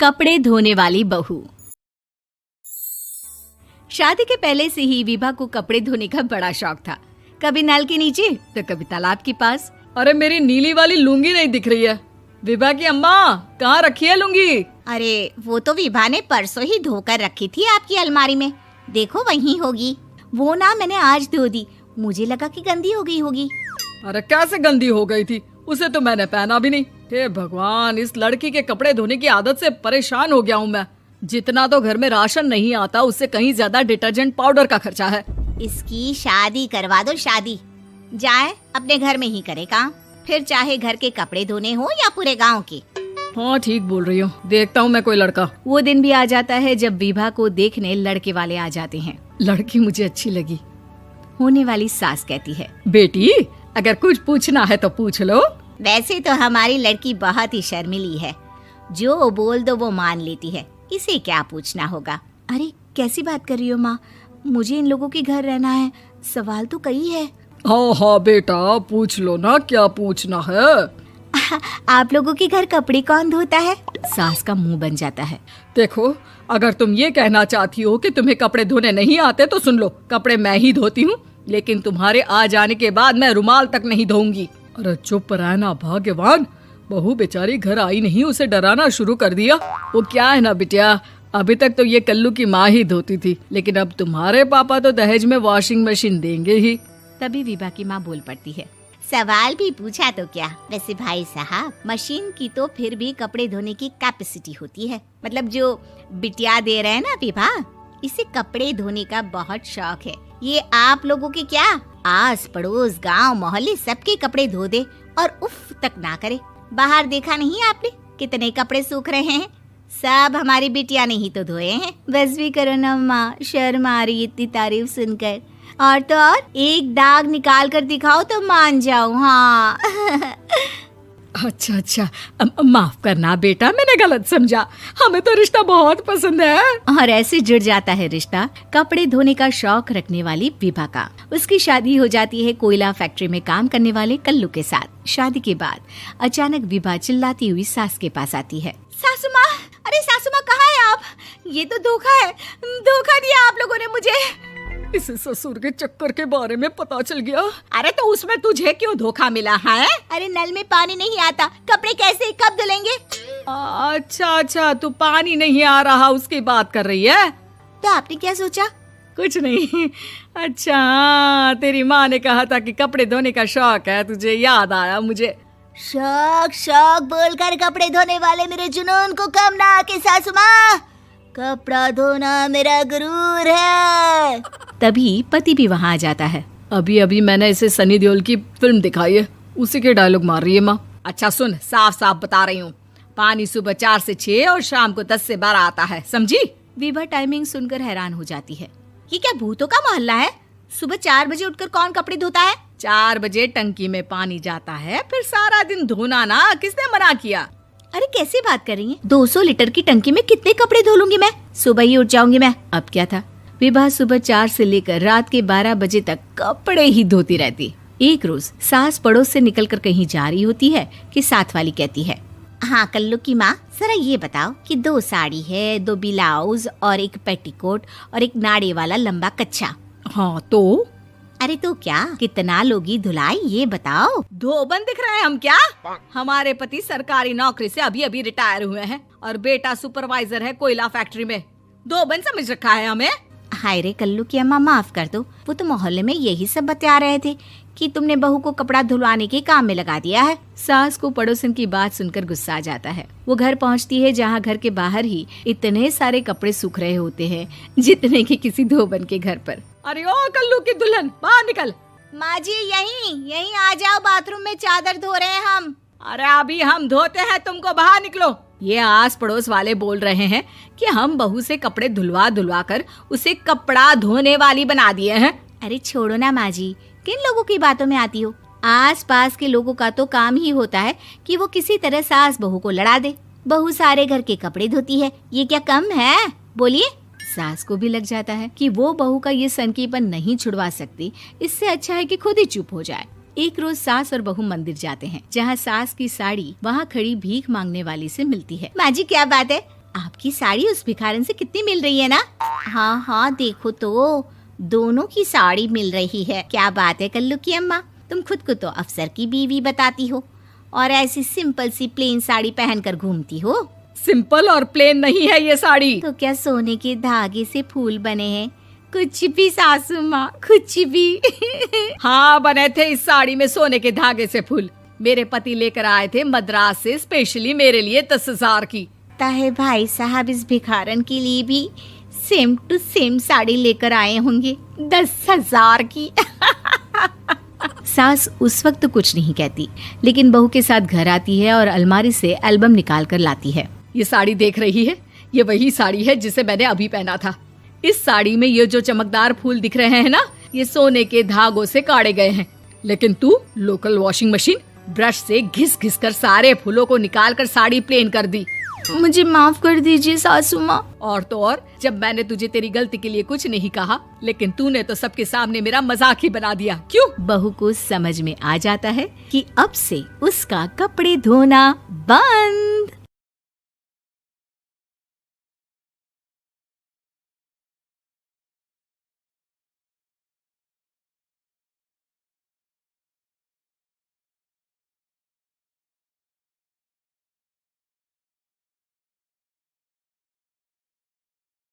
कपड़े धोने वाली बहू। शादी के पहले से ही विभा को कपड़े धोने का बड़ा शौक था। कभी नल के नीचे तो कभी तालाब के पास। अरे मेरी नीली वाली लुंगी नहीं दिख रही है। विभा की अम्मा, कहाँ रखी है लुंगी? अरे वो तो विभा ने परसों ही धोकर रखी थी आपकी अलमारी में, देखो वहीं होगी। वो ना मैंने आज धो दी, मुझे लगा कि गंदी हो गई होगी। अरे कैसे गंदी हो गई थी? उसे तो मैंने पहना भी नहीं। हे भगवान, इस लड़की के कपड़े धोने की आदत से परेशान हो गया हूँ मैं। जितना तो घर में राशन नहीं आता, उससे कहीं ज्यादा डिटर्जेंट पाउडर का खर्चा है। इसकी शादी करवा दो, शादी जाए अपने घर में ही करे काम, फिर चाहे घर के कपड़े धोने हो या पूरे गांव के। हाँ ठीक बोल रही हूँ, देखता हूँ मैं कोई लड़का। वो दिन भी आ जाता है जब विभा को देखने लड़के वाले आ जाते हैं। लड़की मुझे अच्छी लगी। होने वाली सास कहती है, बेटी अगर कुछ पूछना है तो पूछ लो। वैसे तो हमारी लड़की बहुत ही शर्मीली है, जो बोल दो वो मान लेती है, इसे क्या पूछना होगा। अरे कैसी बात कर रही हो माँ, मुझे इन लोगों के घर रहना है, सवाल तो कई है। हाँ हाँ बेटा, पूछ लो ना, क्या पूछना है। आप लोगों के घर कपड़े कौन धोता है? सास का मुंह बन जाता है। देखो, अगर तुम ये कहना चाहती हो कि तुम्हें कपड़े धोने नहीं आते तो सुन लो, कपड़े मैं ही धोती हूँ, लेकिन तुम्हारे आ जाने के बाद मैं रुमाल तक नहीं धोऊंगी। अरे चुप रहना भाग्यवान, बहू बेचारी घर आई नहीं, उसे डराना शुरू कर दिया। वो क्या है ना बिटिया, अभी तक तो ये कल्लू की माँ ही धोती थी, लेकिन अब तुम्हारे पापा तो दहेज में वॉशिंग मशीन देंगे ही। तभी विभा की माँ बोल पड़ती है, सवाल भी पूछा तो क्या। वैसे भाई साहब, मशीन की तो फिर भी कपड़े धोने की कैपेसिटी होती है। मतलब जो बिटिया दे रहे हैं ना विभा, इसे कपड़े धोने का बहुत शौक है। ये आप लोगों के क्या, आस पड़ोस गांव मोहल्ले सबके कपड़े धो दे और उफ तक ना करे। बाहर देखा नहीं आपने कितने कपड़े सूख रहे हैं? सब हमारी बिटिया ने ही तो धोए हैं। बस भी करो ना माँ, शर्म आ रही इतनी तारीफ सुनकर। और तो और एक दाग निकाल कर दिखाओ तो मान जाऊं। हाँ अच्छा, माफ करना बेटा, मैंने गलत समझा। हमें तो रिश्ता बहुत पसंद है। और ऐसे जुड़ जाता है रिश्ता कपड़े धोने का शौक रखने वाली विभा का। उसकी शादी हो जाती है कोयला फैक्ट्री में काम करने वाले कल्लू के साथ। शादी के बाद अचानक विभा चिल्लाती हुई सास के पास आती है। सासू माँ, अरे सासू माँ कहाँ है आप? ये तो धोखा है, धोखा दिया आप लोगों ने मुझे। इसे ससुर के चक्कर के बारे में पता चल गया। अरे तो उसमें तुझे क्यों धोखा मिला है? अरे नल में पानी नहीं आता, कपड़े कैसे कब धुलेंगे? अच्छा, तू पानी नहीं आ रहा उसकी बात कर रही है। तो आपने क्या सोचा? कुछ नहीं। अच्छा, तेरी माँ ने कहा था कि कपड़े धोने का शौक है तुझे, याद आया मुझे। शौक बोलकर कपड़े धोने वाले मेरे जुनून को कम ना आके सासू माँ, कपड़ा धोना मेरा गुरूर है। तभी पति भी वहाँ आ जाता है। अभी मैंने इसे सनी देओल की फिल्म दिखाई है, उसी के डायलॉग मार रही है माँ। अच्छा सुन, साफ साफ बता रही हूँ, पानी सुबह 4 से 6 और शाम को 10 से 12 आता है, समझी? विभा टाइमिंग सुनकर हैरान हो जाती है। ये क्या भूतों का मोहल्ला है? सुबह 4 बजे उठकर कौन कपड़े धोता है? 4 बजे टंकी में पानी जाता है, फिर सारा दिन धोना ना, किसने मना किया? अरे कैसी बात कर रही हैं? 200 लीटर की टंकी में कितने कपड़े धो लूंगी मैं? सुबह ही उठ जाऊंगी मैं। अब क्या था, विभा सुबह 4 से लेकर रात के 12 बजे तक कपड़े ही धोती रहती। एक रोज सास पड़ोस से निकलकर कहीं जा रही होती है कि साथ वाली कहती है, हाँ कल्लू की माँ, जरा ये बताओ कि 2 साड़ी है, 2 ब्लाउज और एक पेटीकोट और एक नाड़े वाला लंबा कच्छा। हाँ तो? अरे तो क्या, कितना लोगी धुलाई ये बताओ। धोबन दिख रहे हैं हम क्या? हमारे पति सरकारी नौकरी से अभी रिटायर हुए हैं और बेटा सुपरवाइजर है कोयला फैक्ट्री में। धोबन समझ रखा है हमें? हाय रे कल्लू की अम्मा, माफ कर दो, वो तो मोहल्ले में यही सब बता रहे थे कि तुमने बहू को कपड़ा धुलवाने के काम में लगा दिया है। सास को पड़ोसन की बात सुनकर गुस्सा आ जाता है। वो घर पहुंचती है जहां घर के बाहर ही इतने सारे कपड़े सूख रहे होते हैं जितने कि किसी धोबन के घर पर। अरे ओ कल्लू की दुल्हन, बाहर निकल। माँ जी यहीं आ जाओ, बाथरूम में चादर धो रहे हैं हम। अरे अभी हम धोते हैं, तुमको बाहर निकलो। ये आस पड़ोस वाले बोल रहे हैं कि हम बहू से कपड़े धुलवा कर उसे कपड़ा धोने वाली बना दिए हैं। अरे छोड़ो ना माँ जी, किन लोगों की बातों में आती हो? आस पास के लोगों का तो काम ही होता है कि वो किसी तरह सास बहू को लड़ा दे। बहू सारे घर के कपड़े धोती है, ये क्या कम है? बोलिए। सास को भी लग जाता है कि वो बहू का ये सनकीपन नहीं छुड़वा सकती, इससे अच्छा है कि खुद ही चुप हो जाए। एक रोज सास और बहू मंदिर जाते हैं, जहाँ सास की साड़ी वहाँ खड़ी भीख मांगने वाली से मिलती है। माँ जी क्या बात है, आपकी साड़ी उस भिखारन से कितनी मिल रही है ना? हाँ हाँ, देखो तो दोनों की साड़ी मिल रही है। क्या बात है कल्लू की अम्मा, तुम खुद को तो अफसर की बीवी बताती हो और ऐसी सिंपल सी प्लेन साड़ी पहनकर घूमती हो। सिंपल और प्लेन नहीं है ये साड़ी। तो क्या सोने के धागे से फूल बने हैं? कुछ भी सासू माँ, कुछ भी। हाँ, बने थे इस साड़ी में सोने के धागे से फूल। मेरे पति लेकर आए थे मद्रास से स्पेशली मेरे लिए 10,000 की। ताहे भाई साहब इस भिखारन के लिए भी सेम टू सेम साड़ी लेकर आए होंगे 10,000 की। सास उस वक्त तो कुछ नहीं कहती, लेकिन बहू के साथ घर आती है और अलमारी से एल्बम निकाल कर लाती है। ये साड़ी देख रही है, ये वही साड़ी है जिसे मैंने अभी पहना था। इस साड़ी में ये जो चमकदार फूल दिख रहे हैं ना, ये सोने के धागों से काढ़े गए हैं। लेकिन तू लोकल वॉशिंग मशीन ब्रश से घिस घिस कर सारे फूलों को निकाल कर साड़ी प्लेन कर दी। मुझे माफ कर दीजिए सासू माँ। और तो और, जब मैंने तुझे तेरी गलती के लिए कुछ नहीं कहा, लेकिन तूने तो सबके सामने मेरा मजाक ही बना दिया। क्यों? बहू को समझ में आ जाता है कि अब से उसका कपड़े धोना बंद।